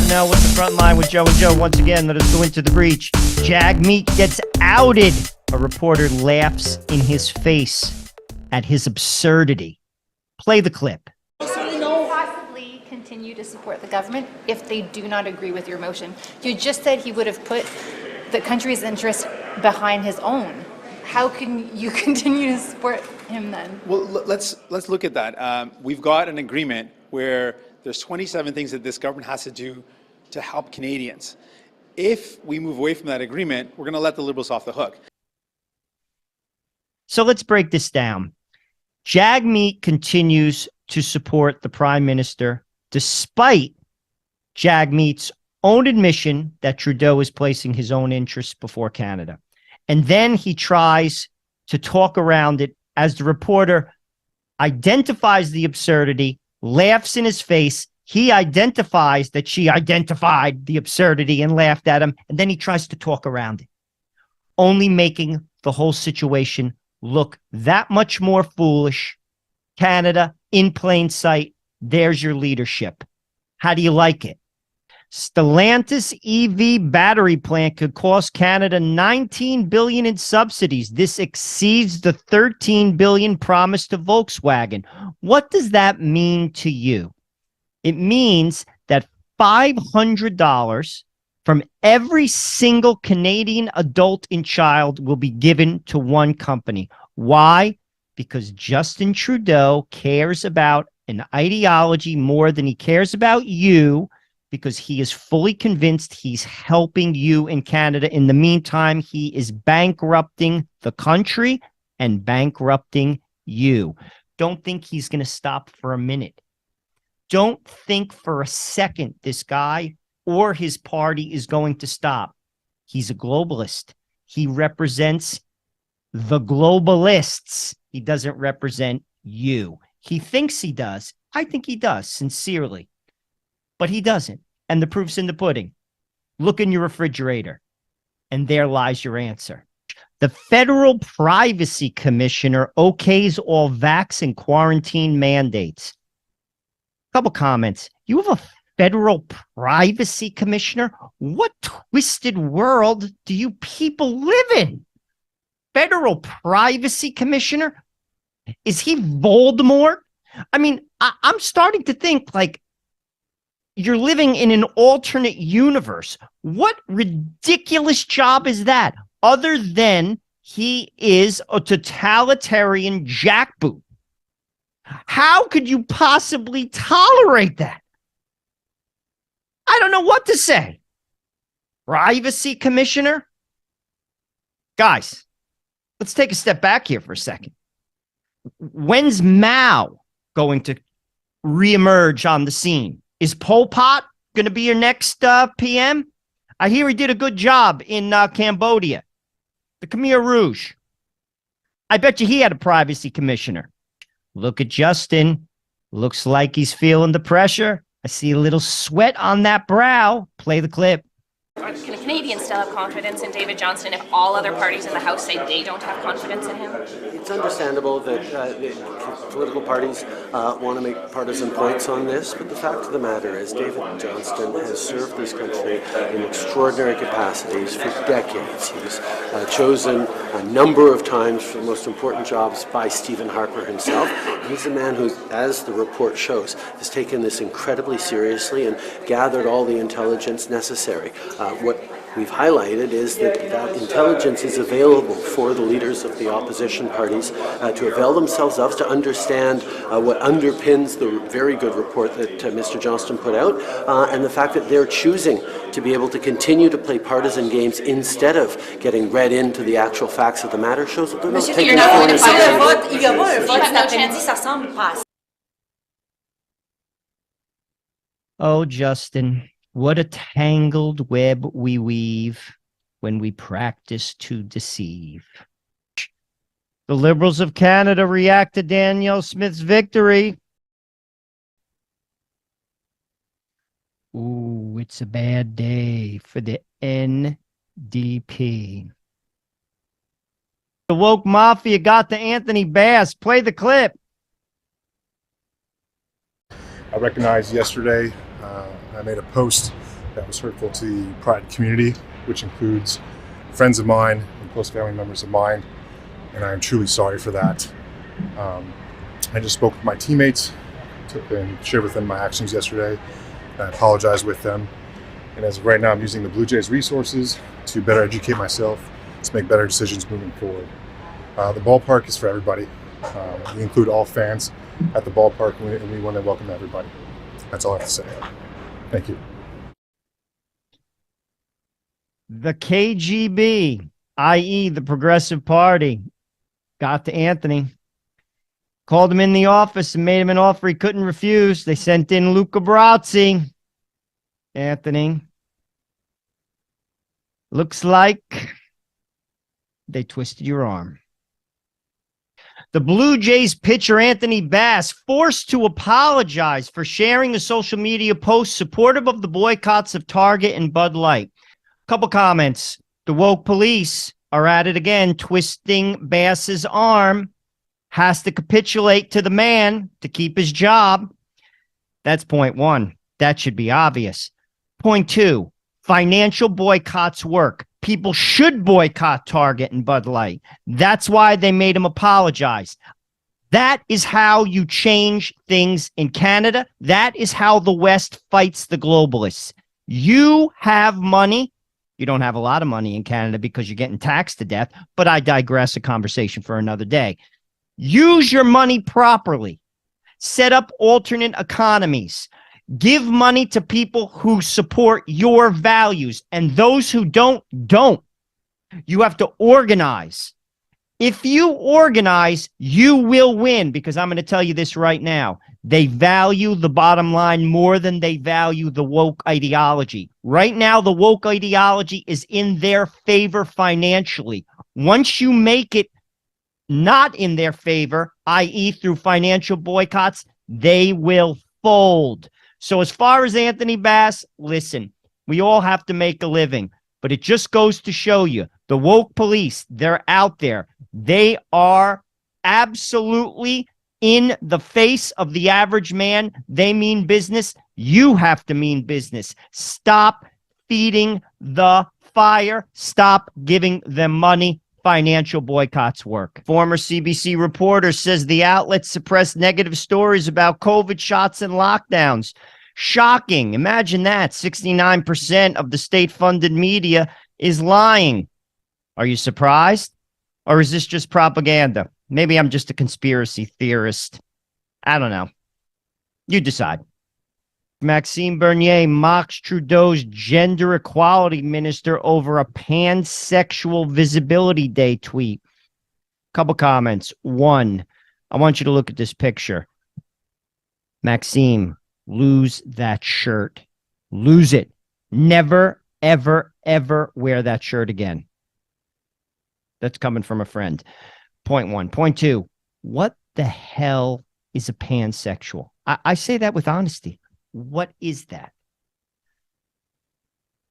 personnel with the front line with Joe and Joe. Once again, let us go into the breach. Jagmeet gets outed. A reporter laughs in his face at his absurdity. Play the clip. Possibly continue to support the government if they do not agree with your motion. You just said he would have put the country's interests behind his own. How can you continue to support him then? Well, let's look at that. We've got an agreement where there's 27 things that this government has to do to help Canadians. If we move away from that agreement, we're going to let the Liberals off the hook. So let's break this down. Jagmeet continues to support the Prime Minister despite Jagmeet's own admission that Trudeau is placing his own interests before Canada. And then he tries to talk around it as the reporter identifies the absurdity, laughs in his face. He identifies that she identified the absurdity and laughed at him. And then he tries to talk around it, only making the whole situation look that much more foolish. Canada in plain sight. There's your leadership. How do you like it? Stellantis EV battery plant could cost Canada $19 billion in subsidies. This exceeds the $13 billion promised to Volkswagen. What does that mean to you? It means that $500 from every single Canadian adult and child will be given to one company. Why? Because Justin Trudeau cares about an ideology more than he cares about you, because he is fully convinced he's helping you in Canada. In the meantime, he is bankrupting the country and bankrupting you. Don't think he's going to stop for a minute. Don't think for a second this guy or his party is going to stop. He's a globalist. He represents the globalists. He doesn't represent you. He thinks he does. I think he does, sincerely. But he doesn't. And the proof's in the pudding. Look in your refrigerator. And there lies your answer. The Federal Privacy Commissioner okays all vax and quarantine mandates. Couple comments. You have a Federal Privacy Commissioner? What twisted world do you people live in? Federal Privacy Commissioner? Is he Voldemort? I mean, I'm starting to think like you're living in an alternate universe. What ridiculous job is that? Other than he is a totalitarian jackboot. How could you possibly tolerate that? I don't know what to say. Privacy Commissioner? Guys, let's take a step back here for a second. When's Mao going to reemerge on the scene? Is Pol Pot going to be your next PM? I hear he did a good job in Cambodia. The Khmer Rouge. I bet you he had a privacy commissioner. Look at Justin. Looks like he's feeling the pressure. I see a little sweat on that brow. Play the clip. Can Canadians still have confidence in David Johnston if all other parties in the House say they don't have confidence in him? It's understandable that the political parties want to make partisan points on this, but the fact of the matter is David Johnston has served this country in extraordinary capacities for decades. He's chosen a number of times for the most important jobs by Stephen Harper himself. He's a man who, as the report shows, has taken this incredibly seriously and gathered all the intelligence necessary. What we've highlighted is that that intelligence is available for the leaders of the opposition parties to avail themselves of, to understand what underpins the very good report that Mr. Johnston put out, and the fact that they're choosing to be able to continue to play partisan games instead of getting read into the actual facts of the matter shows that they're not taking it. Oh, Justin. What a tangled web we weave when we practice to deceive. The Liberals of Canada react to Danielle Smith's victory. Ooh, it's a bad day for the NDP. The woke mafia got to Anthony Bass. Play the clip. I recognized yesterday, I made a post that was hurtful to the Pride community, which includes friends of mine and close family members of mine, and I am truly sorry for that. I just spoke with my teammates and shared with them my actions yesterday. I apologized with them, and as of right now, I'm using the Blue Jays resources to better educate myself, to make better decisions moving forward. The ballpark is for everybody. We include all fans at the ballpark, and we want to welcome everybody. That's all I have to say. Thank you. The KGB, i.e. the Progressive Party, got to Anthony, called him in the office and made him an offer he couldn't refuse. They sent in Luca Brasi. Anthony, looks like they twisted your arm. The Blue Jays pitcher Anthony Bass forced to apologize for sharing a social media post supportive of the boycotts of Target and Bud Light. Couple comments. The woke police are at it again, twisting Bass's arm. Has to capitulate to the man to keep his job. That's point one. That should be obvious. Point two, financial boycotts work. People should boycott Target and Bud Light. That's why they made him apologize. That is how you change things in Canada. That is how the West fights the globalists. You have money. You don't have a lot of money in Canada because you're getting taxed to death, but I digress, a conversation for another day. Use your money properly. Set up alternate economies. Give money to people who support your values, and those who don't. You have to organize. If you organize, you will win, because I'm going to tell you this right now. They value the bottom line more than they value the woke ideology. Right now, the woke ideology is in their favor financially. Once you make it not in their favor, i.e. through financial boycotts, they will fold. So as far as Anthony Bass, listen, we all have to make a living, but it just goes to show you, the woke police, they're out there. They are absolutely in the face of the average man. They mean business. You have to mean business. Stop feeding the fire. Stop giving them money. Financial boycotts work. Former CBC reporter says the outlet suppressed negative stories about COVID shots and lockdowns. Shocking. Imagine that. 69% of the state-funded media is lying. Are you surprised? Or is this just propaganda? Maybe I'm just a conspiracy theorist. I don't know. You decide. Maxime Bernier mocks Trudeau's gender equality minister over a pansexual visibility day tweet. Couple comments. One, I want you to look at this picture. Maxime, lose that shirt. Lose it. Never, ever, ever wear that shirt again. That's coming from a friend. Point one. Point two, what the hell is a pansexual? I say that with honesty. What is that?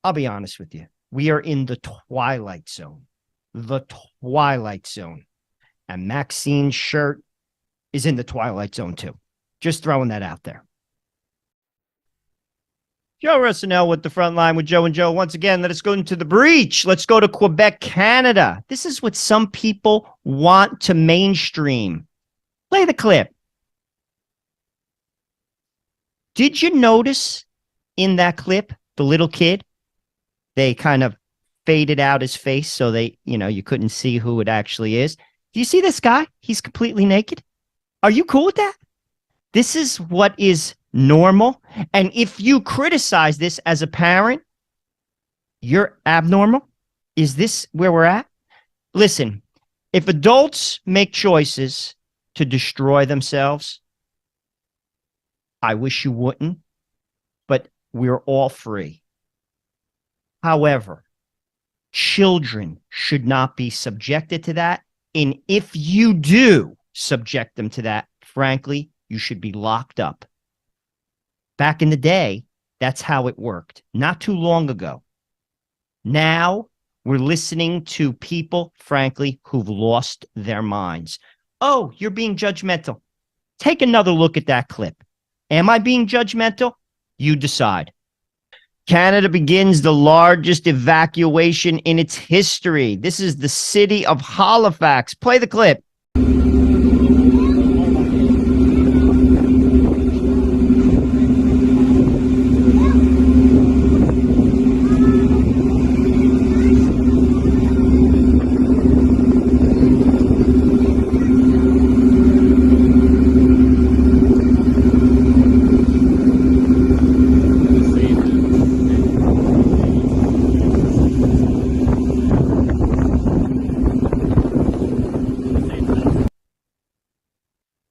I'll be honest with you. We are in the twilight zone. The twilight zone. And Maxine's shirt is in the twilight zone too. Just throwing that out there. Joe Russell with the front line with Joe and Joe. Once again, let us go into the breach. Let's go to Quebec, Canada. This is what some people want to mainstream. Play the clip. Did you notice in that clip, the little kid, they kind of faded out his face so you couldn't see who it actually is. Do you see this guy? He's completely naked. Are you cool with that? This is what is normal. And if you criticize this as a parent, you're abnormal. Is this where we're at? Listen, if adults make choices to destroy themselves, I wish you wouldn't, but we're all free. However, children should not be subjected to that. And if you do subject them to that, frankly, you should be locked up. Back in the day, that's how it worked. Not too long ago. Now we're listening to people, frankly, who've lost their minds. Oh, you're being judgmental. Take another look at that clip. Am I being judgmental? You decide. Canada begins the largest evacuation in its history. This is the city of Halifax. Play the clip.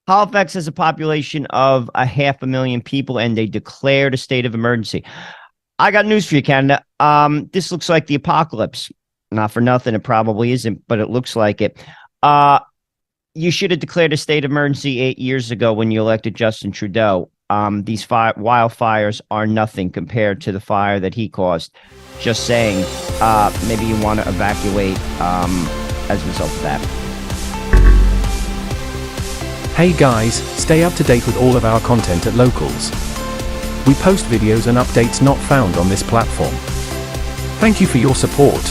Halifax has a population of 500,000 people, and they declared a state of emergency. I got news for you, Canada. This looks like the apocalypse. Not for nothing, it probably isn't, but it looks like it. You should have declared a state of emergency 8 years ago when you elected Justin Trudeau. These wildfires are nothing compared to the fire that he caused. Just saying, maybe you want to evacuate as a result of that. Hey guys, stay up to date with all of our content at Locals. We post videos and updates not found on this platform. Thank you for your support.